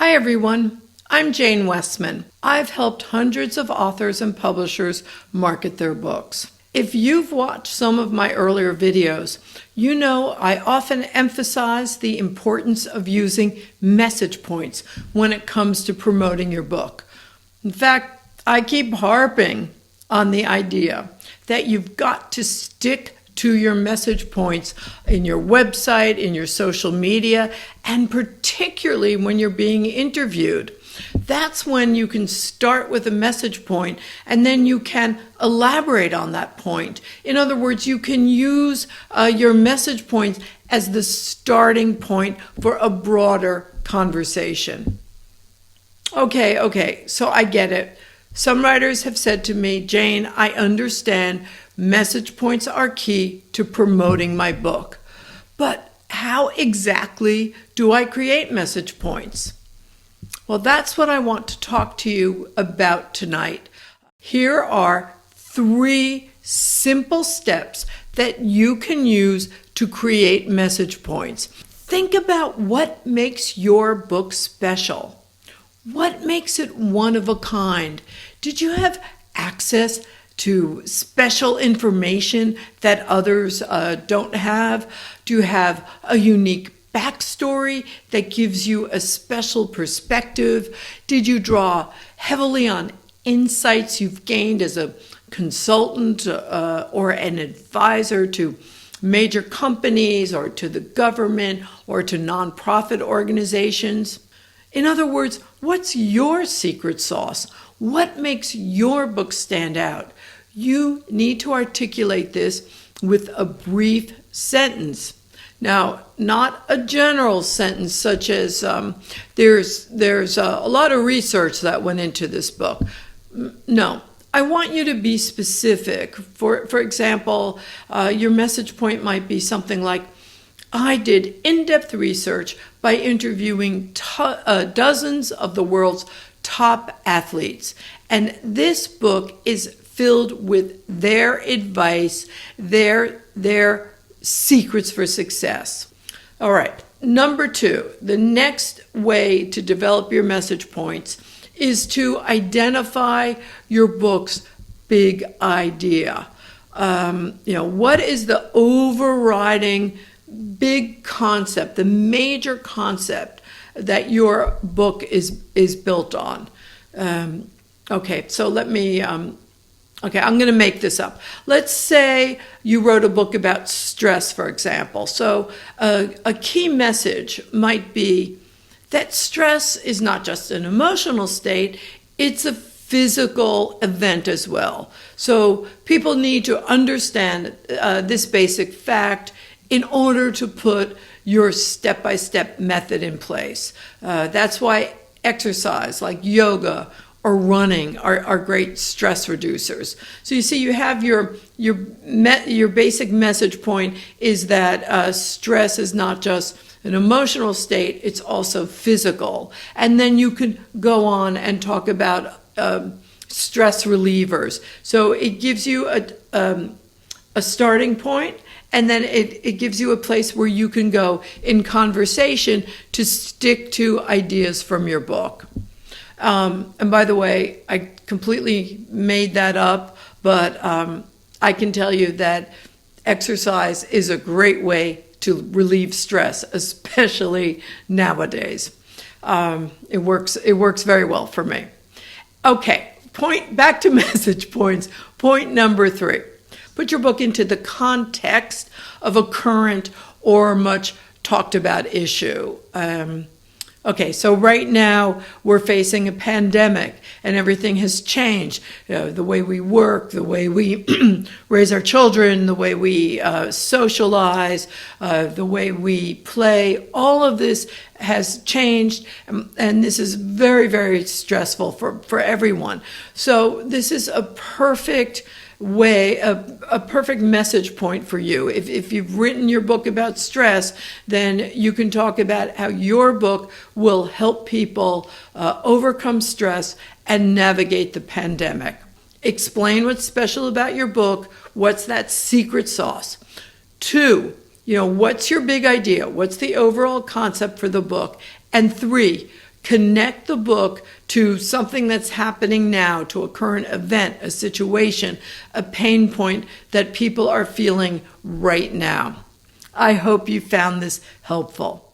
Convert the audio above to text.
Hi everyone, I'm Jane Westman. I've helped hundreds of authors and publishers market their books. If you've watched some of my earlier videos, you know I often emphasize the importance of using message points when it comes to promoting your book. In fact, I keep harping on the idea that you've got to stick to your message points in your website, in your social media, and particularly when you're being interviewed. That's when you can start with a message point and then you can elaborate on that point. In other words, you can use your message points as the starting point for a broader conversation. Okay, so I get it. Some writers have said to me, Jane, I understand message points are key to promoting my book. But how exactly do I create message points? Well, that's what I want to talk to you about tonight. Here are 3 simple steps that you can use to create message points. Think about what makes your book special. What makes it one of a kind? Did you have access to special information that others don't have? Do you have a unique backstory that gives you a special perspective? Did you draw heavily on insights you've gained as a consultant or an advisor to major companies or to the government or to nonprofit organizations? In other words, what's your secret sauce? What makes your book stand out? You need to articulate this with a brief sentence. Now, not a general sentence such as there's a lot of research that went into this book. No, I want you to be specific. For example, your message point might be something like, I did in-depth research by interviewing dozens of the world's top athletes. And this book is filled with their advice, their secrets for success. All right, number 2, the next way to develop your message points is to identify your book's big idea. What is the overriding big concept, the major concept that your book is built on? So let me, I'm going to make this up. Let's say you wrote a book about stress, for example. So a key message might be that stress is not just an emotional state, it's a physical event as well. So people need to understand this basic fact in order to put your step-by-step method in place. That's why exercise like yoga or running are great stress reducers. So you see, you have your basic message point is that stress is not just an emotional state, it's also physical. And then you can go on and talk about stress relievers. So it gives you a starting point, and then it gives you a place where you can go in conversation to stick to ideas from your book. And by the way, I completely made that up, but I can tell you that exercise is a great way to relieve stress, especially nowadays. It works very well for me. Okay, back to message points. Point number 3. Put your book into the context of a current or much talked about issue. So right now we're facing a pandemic and everything has changed. The way we work, the way we raise our children, the way we socialize, the way we play, all of this has changed, and this is very, very stressful for everyone. So this is a perfect way, a perfect message point for you. If you've written your book about stress, then you can talk about how your book will help people overcome stress and navigate the pandemic. Explain what's special about your book. What's that secret sauce? 2, what's your big idea? What's the overall concept for the book? And 3, Connect the book to something that's happening now, to a current event, a situation, a pain point that people are feeling right now. I hope you found this helpful.